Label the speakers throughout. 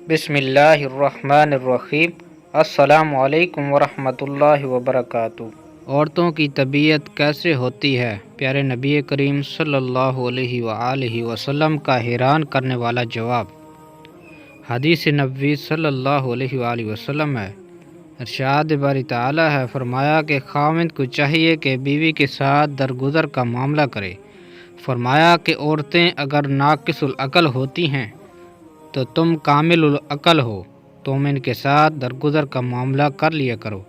Speaker 1: بسم اللہ الرحمن الرحیم۔ السلام علیکم ورحمۃ اللہ وبرکاتہ۔ عورتوں کی طبیعت کیسے ہوتی ہے؟ پیارے نبی کریم صلی اللہ علیہ وآلہ وسلم کا حیران کرنے والا جواب۔ حدیث نبوی صلی اللہ علیہ وآلہ وسلم ہے، ارشاد باری تعالی ہے، فرمایا کہ خاوند کو چاہیے کہ بیوی کے ساتھ درگزر کا معاملہ کرے۔ فرمایا کہ عورتیں اگر ناقص العقل ہوتی ہیں تو تم کامل العقل ہو، تم ان کے ساتھ درگزر کا معاملہ کر لیا کرو۔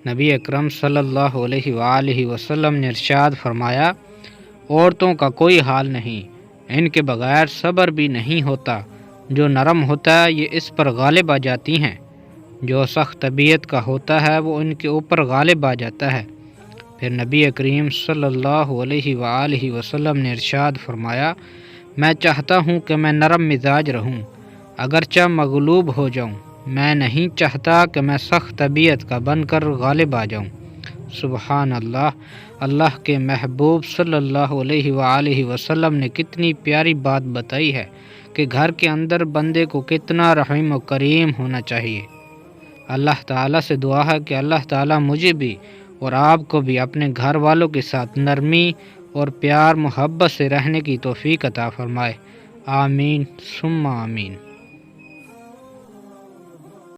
Speaker 1: نبی اکرم صلی اللہ علیہ وآلہ وسلم نے ارشاد فرمایا، عورتوں کا کوئی حال نہیں، ان کے بغیر صبر بھی نہیں ہوتا۔ جو نرم ہوتا ہے یہ اس پر غالب آ جاتی ہیں، جو سخت طبیعت کا ہوتا ہے وہ ان کے اوپر غالب آ جاتا ہے۔ پھر نبی کریم صلی اللہ علیہ وآلہ وسلم نے ارشاد فرمایا، میں چاہتا ہوں کہ میں نرم مزاج رہوں، اگرچہ مغلوب ہو جاؤں، میں نہیں چاہتا کہ میں سخت طبیعت کا بن کر غالب آ جاؤں۔ سبحان اللہ، اللہ کے محبوب صلی اللہ علیہ وآلہ وسلم نے کتنی پیاری بات بتائی ہے کہ گھر کے اندر بندے کو کتنا رحیم و کریم ہونا چاہیے۔ اللہ تعالیٰ سے دعا ہے کہ اللہ تعالیٰ مجھے بھی اور آپ کو بھی اپنے گھر والوں کے ساتھ نرمی اور پیار محبت سے رہنے کی توفیق عطا فرمائے۔ آمین ثم آمین۔